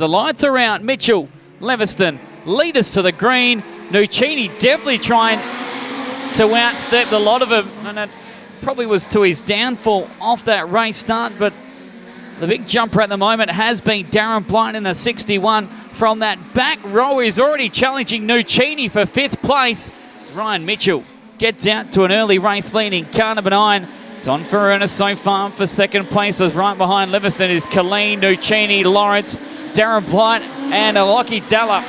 the lights are out. Mitchell, Leviston, lead us to the green. Nuccini definitely trying to outstep the lot of them, and it probably was to his downfall off that race start, but the big jumper at the moment has been Darren Blight in the 61. From that back row, he's already challenging Nuccini for 5th place. As Ryan Mitchell gets out to an early race lead in car number 9. It's on for Ernest so far for 2nd place, as right behind Leviston is Collie, Nuccini, Lawrence, Darren Blight, and Lockie Dalla.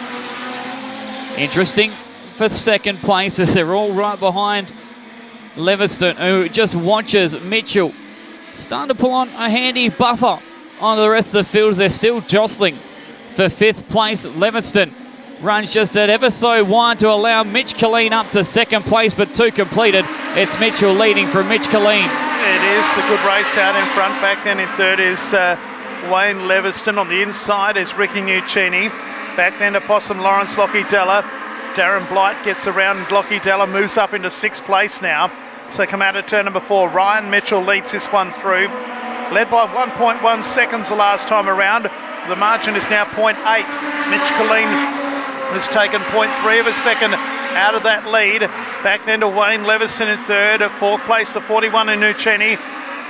Interesting for 2nd place, as they're all right behind Leviston, who just watches Mitchell starting to pull on a handy buffer on the rest of the fields. They're still jostling for 5th place. Leviston runs just that ever so wide to allow Mitch Colleen up to 2nd place, but 2 completed. It's Mitchell leading from Mitch Colleen. It is a good race out in front. Back then in 3rd is Wayne Leviston. On the inside is Ricky Nuccini. Back then to Possum Lawrence, Lockie Della. Darren Blight gets around, and Lockie Della moves up into 6th place now. So come out of turn number 4. Ryan Mitchell leads this one through. Led by 1.1 seconds the last time around. The margin is now 0.8. Mitch Colleen has taken 0.3 of a second out of that lead. Back then to Wayne Leviston in 3rd. At 4th place, the 41 in Nuccini.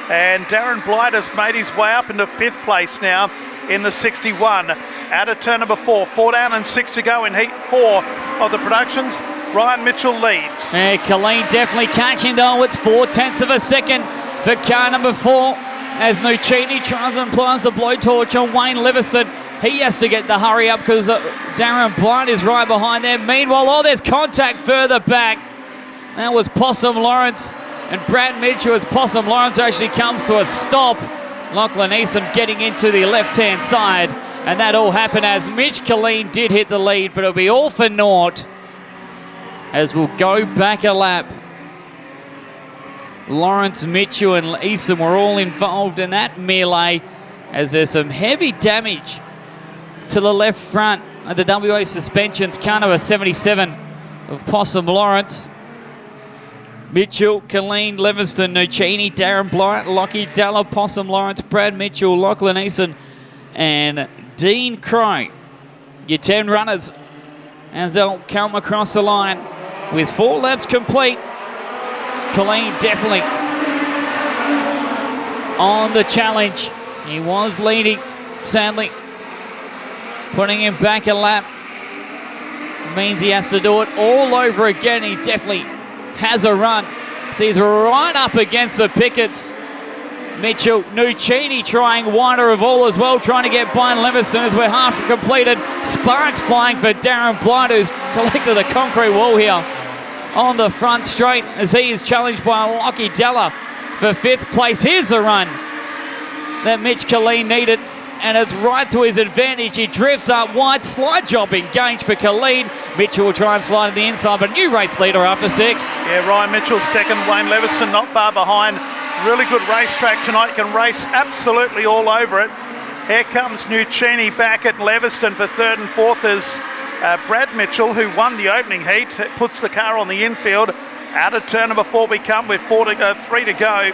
And Darren Blight has made his way up into 5th place now in the 61. Out of turn number 4. 4 down and 6 to go in heat 4 of the productions. Ryan Mitchell leads. Yeah, Colleen definitely catching though. It's 4/10 of a second for car number 4. As Nuccini tries and applies the blowtorch on Wayne Leviston. He has to get the hurry up because Darren Blight is right behind there. Meanwhile, there's contact further back. That was Possum Lawrence and Brad Mitchell, as Possum Lawrence actually comes to a stop. Lachlan Eason getting into the left-hand side. And that all happened as Mitch Colleen did hit the lead, but it'll be all for naught as we'll go back a lap. Lawrence, Mitchell and Eason were all involved in that melee, as there's some heavy damage to the left front of the WA suspensions. Car number 77 of Possum Lawrence. Mitchell, Colleen, Leviston, Nuccini, Darren Blight, Lockie Dalla, Possum Lawrence, Brad Mitchell, Lachlan Eason and Dean Crow. Your 10 runners as they'll come across the line with 4 laps complete. Colleen definitely on the challenge. He was leading, sadly. Putting him back a lap means he has to do it all over again. He definitely has a run. So he's right up against the pickets. Mitchell, Nuccini trying wider of all as well, trying to get by Leviston as we're half completed. Sparks flying for Darren Blight, who's collected the concrete wall here on the front straight, as he is challenged by Lockie Della for 5th place. Here's the run that Mitch Colleen needed, and it's right to his advantage. He drifts up wide, slide job engaged for Colleen. Mitchell will try and slide to the inside, but new race leader after 6. Yeah, Ryan Mitchell 2nd, Wayne Leviston not far behind. Really good racetrack tonight. You can race absolutely all over it. Here comes Nuccini back at Leviston for 3rd and 4th is Brad Mitchell, who won the opening heat. It puts the car on the infield. Out of turn number 4 we come with 3 to go.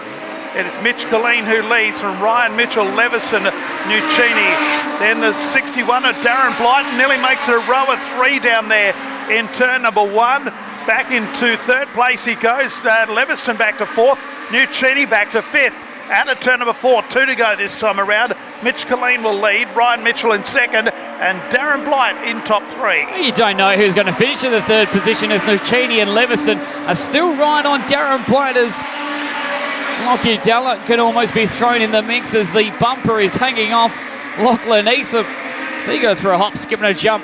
It is Mitch Colleen who leads from Ryan Mitchell, Leviston, Nuccini. Then the 61 of Darren Blight nearly makes it a row of 3 down there in turn number 1. Back into 3rd place he goes. Leviston back to 4th. Nuccini back to 5th. Out of turn number 4, 2 to go this time around. Mitch Colleen will lead, Ryan Mitchell in 2nd, and Darren Blight in top 3. You don't know who's going to finish in the 3rd position, as Nuccini and Leviston are still right on Darren Blight, as Lockie Dalla can almost be thrown in the mix as the bumper is hanging off Lachlan Eason. So he goes for a hop, skip and a jump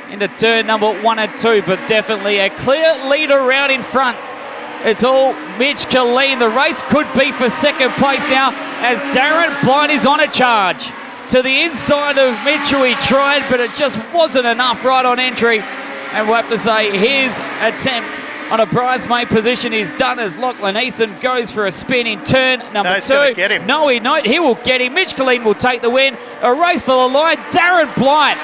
into turn number 1 and 2, but definitely a clear leader out in front. It's all Mitch Colleen. The race could be for 2nd place now, as Darren Blight is on a charge. To the inside of Mitchell he tried, but it just wasn't enough right on entry. And we'll have to say his attempt on a bridesmaid position is done, as Lachlan Eason goes for a spin in turn number 2. Get him. No, he will get him. Mitch Colleen will take the win. A race for the line. Darren Blight.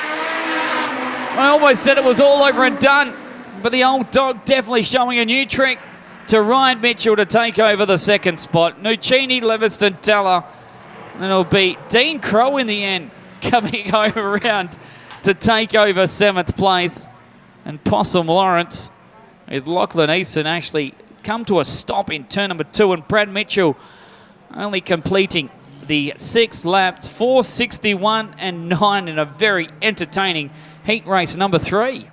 I almost said it was all over and done, but the old dog definitely showing a new trick to Ryan Mitchell to take over the 2nd spot. Nuccini, Leviston, Dalla. And it'll be Dean Crow in the end coming over around to take over 7th place. And Possum Lawrence with Lachlan Easton actually come to a stop in turn number 2, and Brad Mitchell only completing the 6 laps, 4:61 and 9 in a very entertaining heat race number 3.